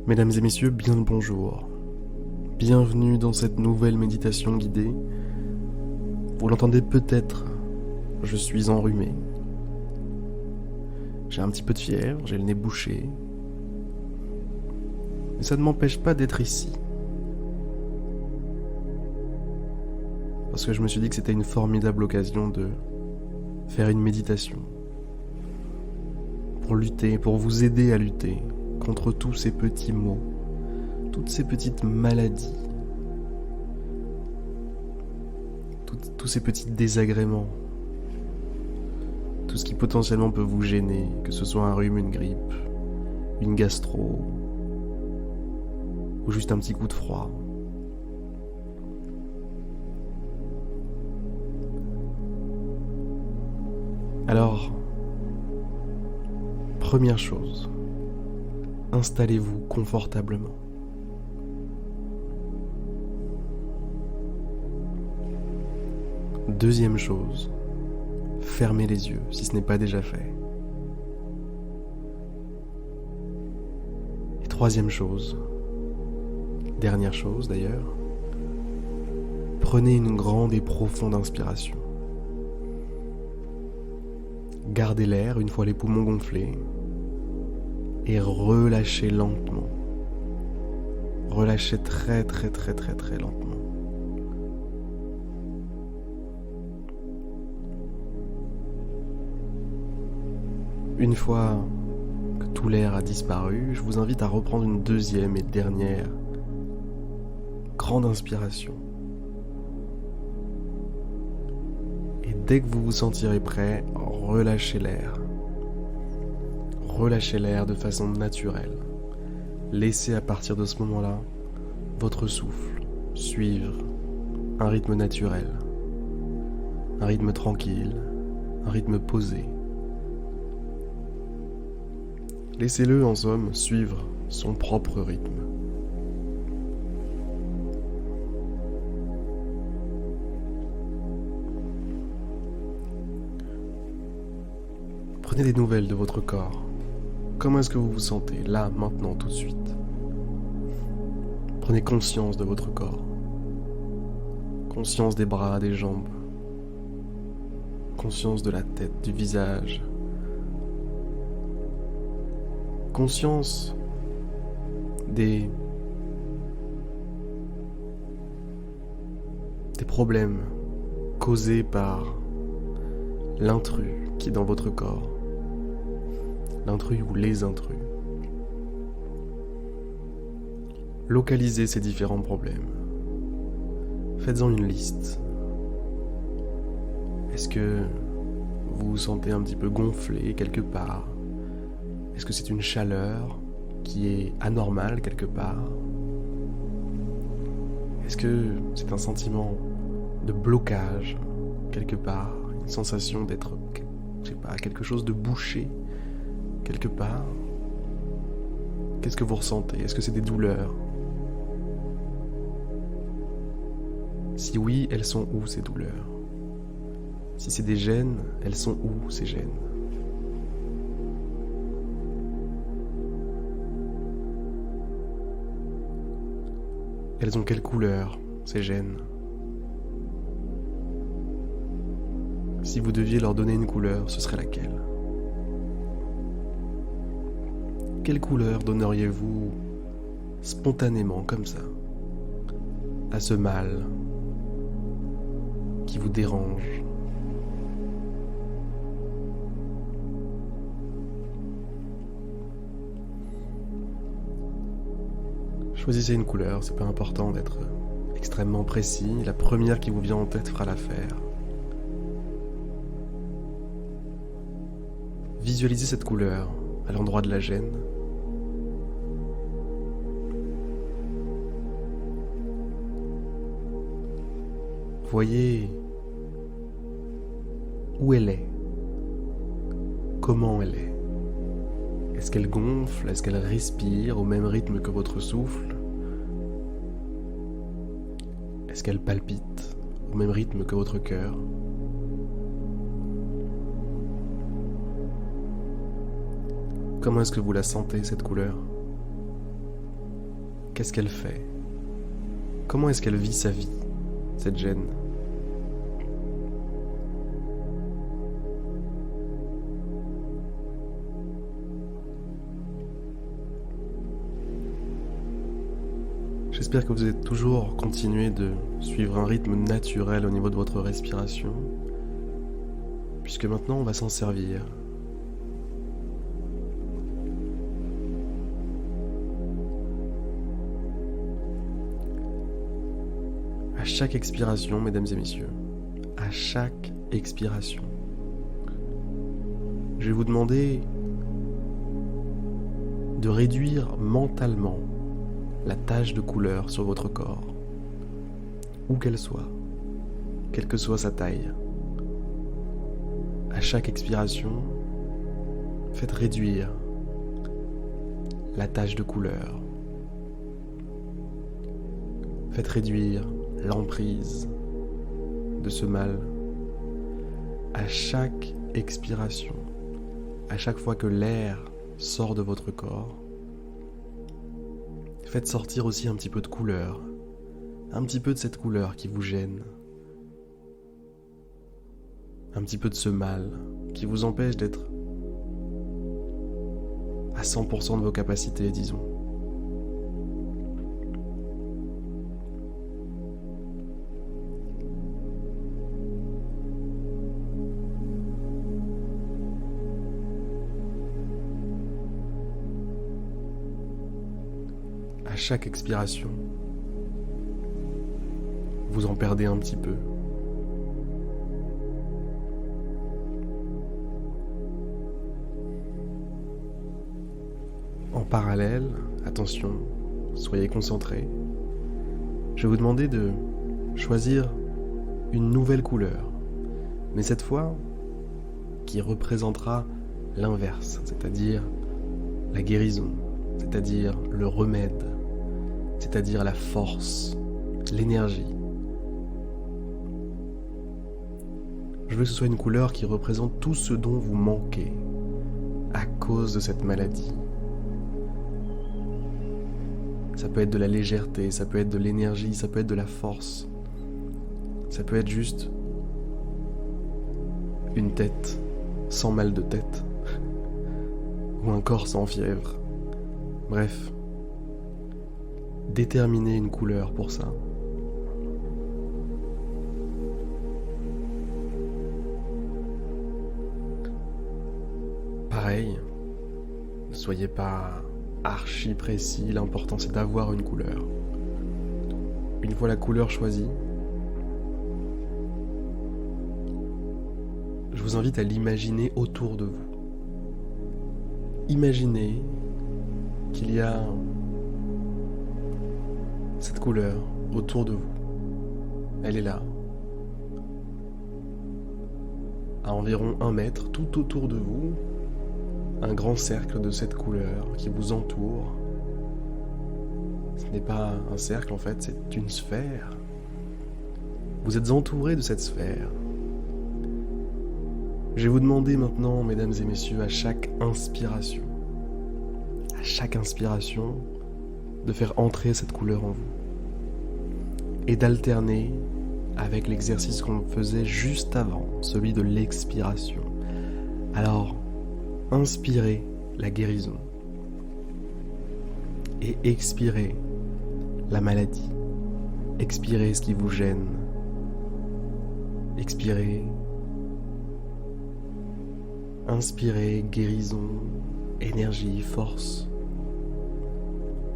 Mesdames et messieurs, bien le bonjour. Bienvenue dans cette nouvelle méditation guidée. Vous l'entendez peut-être, je suis enrhumé. J'ai un petit peu de fièvre, j'ai le nez bouché. Mais ça ne m'empêche pas d'être ici. Parce que je me suis dit que c'était une formidable occasion de faire une méditation. Pour lutter, pour vous aider à lutter contre tous ces petits maux, toutes ces petites maladies, tous ces petits désagréments, tout ce qui potentiellement peut vous gêner, que ce soit un rhume, une grippe, une gastro, ou juste un petit coup de froid. Alors, première chose, installez-vous confortablement. Deuxième chose, fermez les yeux si ce n'est pas déjà fait. Et troisième chose, dernière chose d'ailleurs, prenez une grande et profonde inspiration. Gardez l'air une fois les poumons gonflés et relâchez lentement. Relâchez très lentement. Une fois que tout l'air a disparu, je vous invite à reprendre une deuxième et dernière grande inspiration. Et dès que vous vous sentirez prêt, relâchez l'air. Relâchez l'air de façon naturelle. Laissez à partir de ce moment-là votre souffle suivre un rythme naturel, un rythme tranquille, un rythme posé. Laissez-le en somme suivre son propre rythme. Prenez des nouvelles de votre corps. Comment est-ce que vous vous sentez, là, maintenant, tout de suite? Prenez conscience de votre corps. Conscience des bras, des jambes. Conscience de la tête, du visage. Conscience des problèmes causés par l'intrus qui est dans votre corps. L'intrus ou les intrus. Localisez ces différents problèmes. Faites-en une liste. Est-ce que vous vous sentez un petit peu gonflé quelque part? Est-ce que c'est une chaleur qui est anormale quelque part? Est-ce que c'est un sentiment de blocage quelque part? Une sensation d'être, je sais pas, quelque chose de bouché quelque part? Qu'est-ce que vous ressentez? Est-ce que c'est des douleurs? Si oui, elles sont où ces douleurs? Si c'est des gènes, elles sont où ces gènes? Elles ont quelle couleur, ces gènes? Si vous deviez leur donner une couleur, ce serait laquelle? Quelle couleur donneriez-vous spontanément, comme ça, à ce mal qui vous dérange? Choisissez une couleur, c'est pas important d'être extrêmement précis. La première qui vous vient en tête fera l'affaire. Visualisez cette couleur à l'endroit de la gêne. Voyez où elle est, comment elle est. Est-ce qu'elle gonfle? Est-ce qu'elle respire au même rythme que votre souffle? Est-ce qu'elle palpite au même rythme que votre cœur? Comment est-ce que vous la sentez, cette couleur? Qu'est-ce qu'elle fait? Comment est-ce qu'elle vit sa vie, cette gêne? J'espère que vous avez toujours continué de suivre un rythme naturel au niveau de votre respiration, puisque maintenant on va s'en servir. À chaque expiration, mesdames et messieurs, à chaque expiration, je vais vous demander de réduire mentalement la tache de couleur sur votre corps, où qu'elle soit, quelle que soit sa taille. À chaque expiration, faites réduire la tache de couleur. Faites réduire l'emprise de ce mal. À chaque expiration, à chaque fois que l'air sort de votre corps, faites sortir aussi un petit peu de couleur, un petit peu de cette couleur qui vous gêne, un petit peu de ce mal qui vous empêche d'être à 100% de vos capacités, disons. À chaque expiration, vous en perdez un petit peu. En parallèle, attention, soyez concentrés. Je vais vous demander de choisir une nouvelle couleur, mais cette fois qui représentera l'inverse, c'est-à-dire la guérison, c'est-à-dire le remède, c'est-à-dire la force, l'énergie. Je veux que ce soit une couleur qui représente tout ce dont vous manquez à cause de cette maladie. Ça peut être de la légèreté, ça peut être de l'énergie, ça peut être de la force. Ça peut être juste une tête sans mal de tête ou un corps sans fièvre. Bref, déterminez une couleur pour ça. Pareil, ne soyez pas archi précis, l'important c'est d'avoir une couleur. Une fois la couleur choisie, je vous invite à l'imaginer autour de vous. Imaginez qu'il y a cette couleur autour de vous. Elle est là, à environ 1 mètre, tout autour de vous, un grand cercle de cette couleur qui vous entoure. Ce n'est pas un cercle en fait, c'est une sphère. Vous êtes entouré de cette sphère. Je vais vous demander maintenant, mesdames et messieurs, à chaque inspiration, de faire entrer cette couleur en vous et d'alterner avec l'exercice qu'on faisait juste avant, celui de l'expiration. Alors, inspirez la guérison et expirez la maladie. Expirez ce qui vous gêne. Expirez. Inspirez guérison, énergie, force.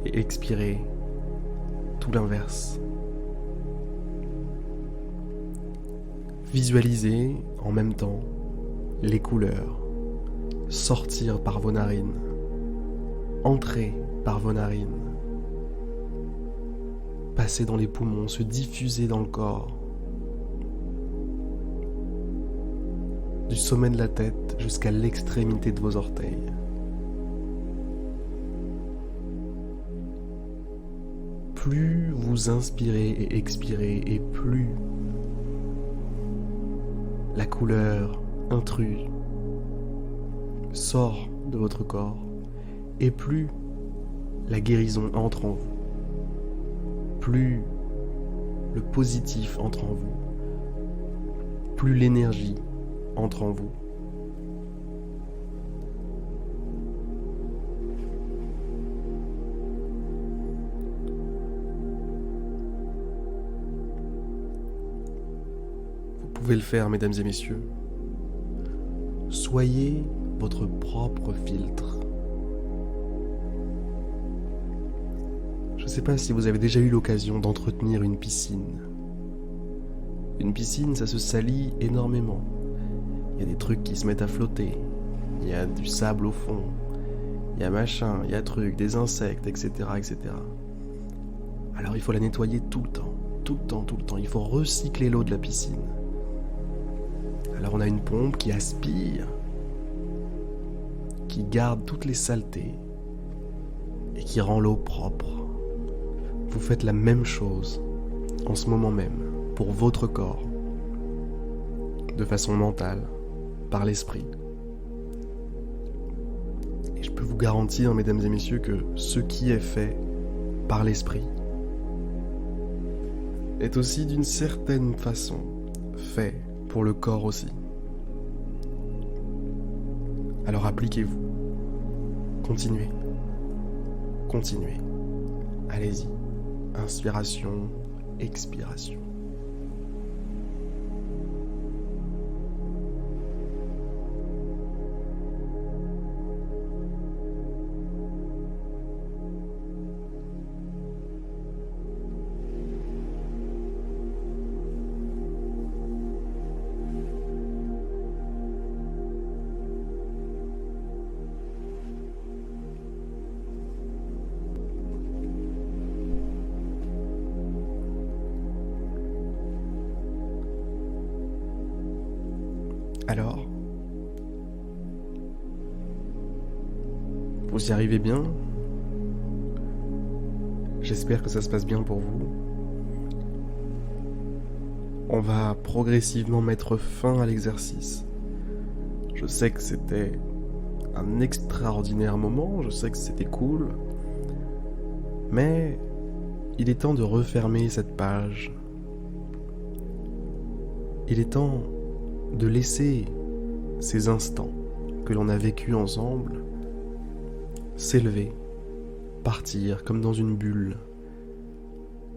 Et expirez tout l'inverse. Visualisez en même temps les couleurs sortir par vos narines, entrer par vos narines, passer dans les poumons, se diffuser dans le corps, du sommet de la tête jusqu'à l'extrémité de vos orteils. Plus vous inspirez et expirez, et plus la couleur intruse sort de votre corps, et plus la guérison entre en vous. plus le positif entre en vous, plus l'énergie entre en vous. Vous pouvez le faire, mesdames et messieurs. Soyez votre propre filtre. Je ne sais pas si vous avez déjà eu l'occasion d'entretenir une piscine. Une piscine, ça se salit énormément. Il y a des trucs qui se mettent à flotter. Il y a du sable au fond. Il y a machin, il y a trucs, des insectes, etc., etc. Alors il faut la nettoyer tout le temps. Tout le temps, tout le temps. Il faut recycler l'eau de la piscine. Alors on a une pompe qui aspire, qui garde toutes les saletés et qui rend l'eau propre. Vous faites la même chose en ce moment même pour votre corps, de façon mentale, par l'esprit. Et je peux vous garantir, mesdames et messieurs, que ce qui est fait par l'esprit est aussi d'une certaine façon fait pour le corps aussi. Alors appliquez-vous. Continuez. Continuez. Allez-y. Inspiration, expiration. Alors, vous y arrivez bien? J'espère que ça se passe bien pour vous. On va progressivement mettre fin à l'exercice. Je sais que c'était un extraordinaire moment, je sais que c'était cool, mais il est temps de refermer cette page. Il est temps de laisser ces instants que l'on a vécus ensemble s'élever, partir comme dans une bulle,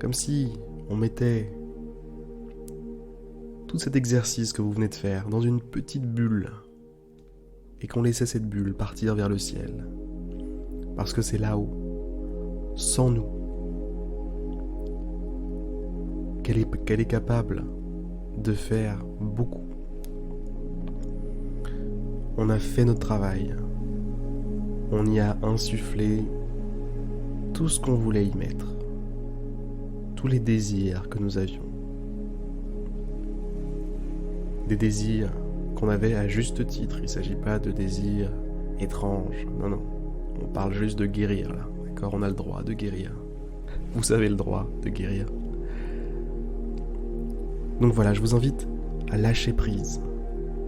comme si on mettait tout cet exercice que vous venez de faire dans une petite bulle et qu'on laissait cette bulle partir vers le ciel, parce que c'est là-haut, sans nous, qu'elle est capable de faire beaucoup. On a fait notre travail. On y a insufflé tout ce qu'on voulait y mettre. Tous les désirs que nous avions. Des désirs qu'on avait à juste titre. Il ne s'agit pas de désirs étranges. Non, non. On parle juste de guérir, là. D'accord ? On a le droit de guérir. Vous avez le droit de guérir. Donc voilà, je vous invite à lâcher prise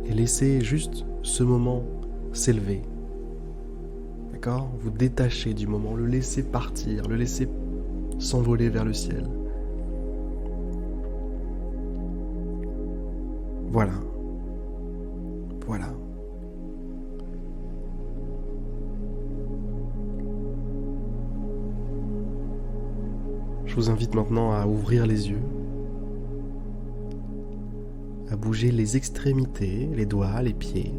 et laisser juste ce moment s'élever. D'accord ? Vous détacher du moment, le laisser partir, le laisser s'envoler vers le ciel. Voilà. Voilà. Je vous invite maintenant à ouvrir les yeux, à bouger les extrémités, les doigts, les pieds,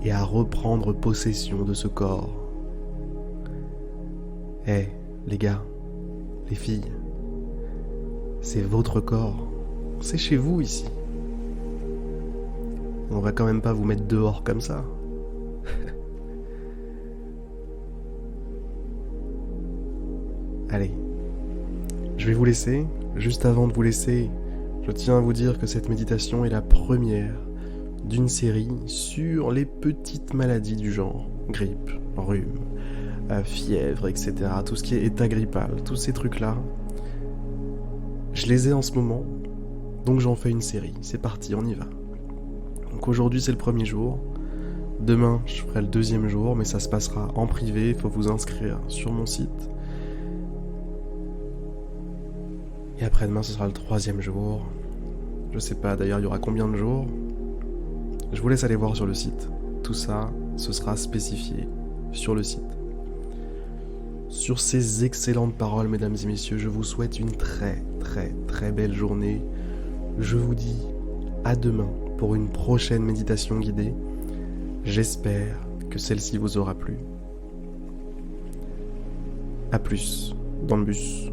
et à reprendre possession de ce corps. Les gars, les filles, c'est votre corps, c'est chez vous ici. On va quand même pas vous mettre dehors comme ça. Allez, je vais vous laisser. Juste avant de vous laisser, je tiens à vous dire que cette méditation est la première d'une série sur les petites maladies du genre grippe, rhume, fièvre, etc. Tout ce qui est état grippal, tous ces trucs-là, je les ai en ce moment, donc j'en fais une série. C'est parti, on y va. Donc aujourd'hui c'est le premier jour, Demain, je ferai le 2e jour, mais ça se passera en privé, il faut vous inscrire sur mon site. Et après-demain, ce sera le 3e jour. Je sais pas, d'ailleurs, il y aura combien de jours? Je vous laisse aller voir sur le site. Tout ça, ce sera spécifié sur le site. Sur ces excellentes paroles, mesdames et messieurs, je vous souhaite une très, très, très belle journée. Je vous dis à demain pour une prochaine méditation guidée. J'espère que celle-ci vous aura plu. À plus dans le bus.